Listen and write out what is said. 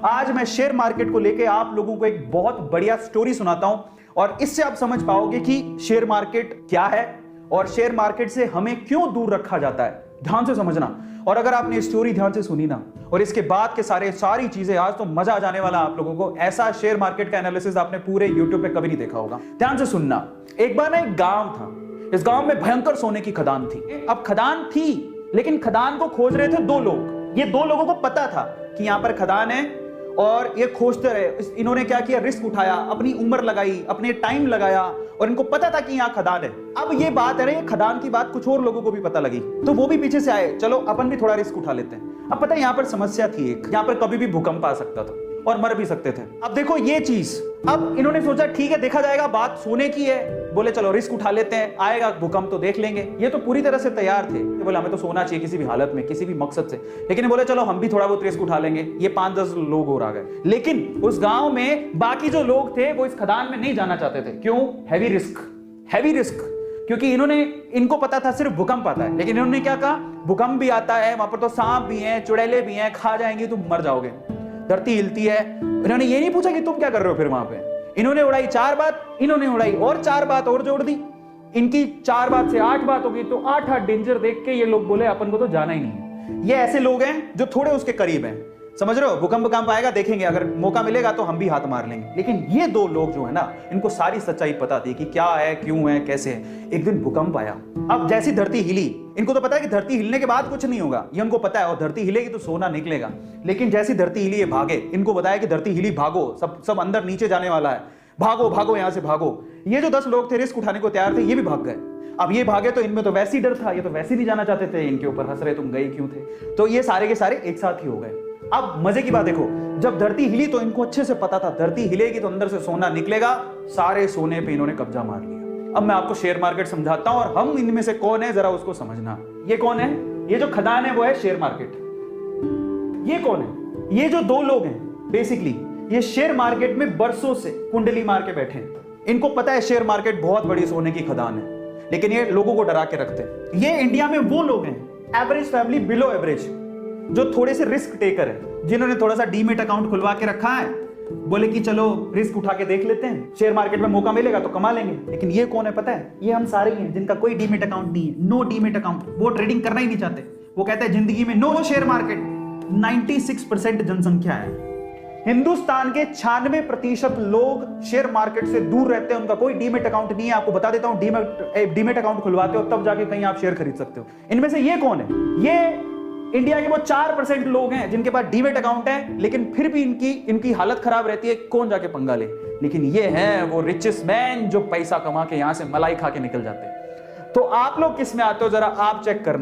आज मैं share market को लेके आप लोगों को एक बहुत बढ़िया स्टोरी सुनाता हूं और इससे आप समझ पाओगे कि शेयर मार्केट क्या है और शेयर मार्केट से हमें क्यों दूर रखा जाता है। ध्यान से समझना। और अगर आपने स्टोरी ध्यान से सुनी ना और इसके बाद के सारी चीजें, आज तो मजा आ जाने वाला आप लोगों को। ऐसा शेयर मार्केट का एनालिसिस आपने पूरे यूट्यूब पे कभी नहीं देखा होगा। ध्यान से सुनना। एक बार ना एक गांव था। इस गांव में भयंकर सोने की खदान थी। अब खदान थी लेकिन खदान को खोज रहे थे दो लोग। ये दो लोगों को पता था कि यहां पर खदान है और ये खोजते रहे। इन्होंने क्या किया, रिस्क उठाया, अपनी उम्र लगाई, अपने टाइम लगाया और इनको पता था कि यहां खदान है। अब ये बात है, ये खदान की बात कुछ और लोगों को भी पता लगी तो वो भी पीछे से आए, चलो अपन भी थोड़ा रिस्क उठा लेते हैं। अब पता है यहां पर समस्या थी एक, यहां पर कभी भी भूकंप आ सकता था और मर भी सकते थे। अब देखो ये चीज, अब इन्होंने सोचा ठीक है देखा जाएगा, बात सोने की है, बोले चलो रिस्क उठा लेते हैं, आएगा भूकंप तो देख लेंगे। ये तो पूरी तरह से तैयार थे, बोले हमें तो सोना चाहिए किसी भी हालत में, किसी भी मकसद से। लेकिन बोले चलो हम भी थोड़ा बहुत रिस्क उठा लेंगे। ये 5-10 लोग और आ गए। लेकिन उस गांव में बाकी जो लोग थे वो इस खदान में नहीं जाना चाहते थे। क्यों? Heavy risk. क्योंकि इनको पता था सिर्फ भूकंप आता है। लेकिन इन्होंने क्या कहा, भूकंप भी आता है, वहां पर तो सांप भी हैं, चुड़ैले भी हैं, खा जाएंगे, तुम मर जाओगे, धरती हिलती है। इन्होंने ये नहीं पूछा कि तुम क्या कर रहे हो फिर वहां पे। इन्होंने उड़ाई 4 बात, इन्होंने उड़ाई और 4 बात और जोड़ दी। इनकी 4 बात से 8 बात हो गई। तो 8 डेंजर देख के ये लोग बोले अपन को तो जाना ही नहीं है। ये ऐसे लोग हैं जो थोड़े उसके करीब हैं, समझ रहे हो। भूकंप आएगा देखेंगे, अगर मौका मिलेगा तो हम भी हाथ मार लेंगे। लेकिन ये दो लोग जो है ना, इनको सारी सच्चाई पता थी कि क्या है, क्यों है, कैसे है। एक दिन भूकंप आया। अब जैसी धरती हिली, इनको तो पता है कि धरती हिलने के बाद कुछ नहीं होगा, ये उनको पता है, और धरती हिलेगी तो सोना निकलेगा। लेकिन जैसी धरती हिली ये भागे। इनको बताया कि धरती हिली, भागो, सब अंदर नीचे जाने वाला है, भागो यहां से भागो। ये जो 10 लोग थे रिस्क उठाने को तैयार थे, ये भी भाग गए। अब ये भागे तो इनमें तो वैसे ही डर था, ये तो वैसे नहीं जाना चाहते थे, इनके ऊपर हंस रहे तुम गए क्यों थे। तो ये सारे के सारे एक साथ ही हो गए। अब मजे की बात देखो, जब धरती हिली तो इनको अच्छे से पता था धरती हिलेगी तो अंदर से सोना निकलेगा। सारे सोने पे इन्होंने कब्जा मार लिया। अब मैं आपको शेयर मार्केट समझाता हूं और हम इनमें से कौन है जरा उसको समझना। ये कौन है? ये जो खदान है वो है शेयर मार्केट। ये कौन है? ये जो 2 लोग हैं बेसिकली, ये शेयर मार्केट में बरसों से कुंडली मार के बैठे हैं। इनको पता है शेयर मार्केट बहुत बड़ी सोने की खदान है, लेकिन ये लोगों को डरा के रखते हैं। ये इंडिया में वो लोग हैं, एवरेज फैमिली, बिलो एवरेज, जो थोड़े से रिस्क टेकर है, जिन्होंने थोड़ा सा डीमेट अकाउंट खुलवा के रखा है। बोले कि चलो रिस्क उठा के देख लेते हैं, शेयर मार्केट में मौका मिलेगा तो कमा लेंगे। लेकिन ये कौन है पता है? ये हम सारे हैं जिनका कोई डीमेट अकाउंट नहीं है, नो डीमेट अकाउंट। वो ट्रेडिंग करना ही नहीं चाहते। वो कहते हैं जिंदगी में नो शेयर मार्केट। 96% जनसंख्या है हिंदुस्तान के। 96% लोग शेयर मार्केट से दूर रहते हैं, उनका कोई डीमेट अकाउंट नहीं है। आपको बता देता हूं, डीमेट अकाउंट खुलवाते हो तब जाके कहीं आप शेयर खरीद सकते हो। इनमें से ये कौन है? ये इंडिया के वो 4% लोग हैं जिनके पास डीमेट अकाउंट है, लेकिन फिर भी इनकी हालत खराब रहती है, कौन जाके पंगा ले। लेकिन ये हैं वो रिचेस्ट मैन जो पैसा कमा के यहां से मलाई खा के निकल जाते हैं। तो आप लोग किस में आते हो जरा आप चेक करना।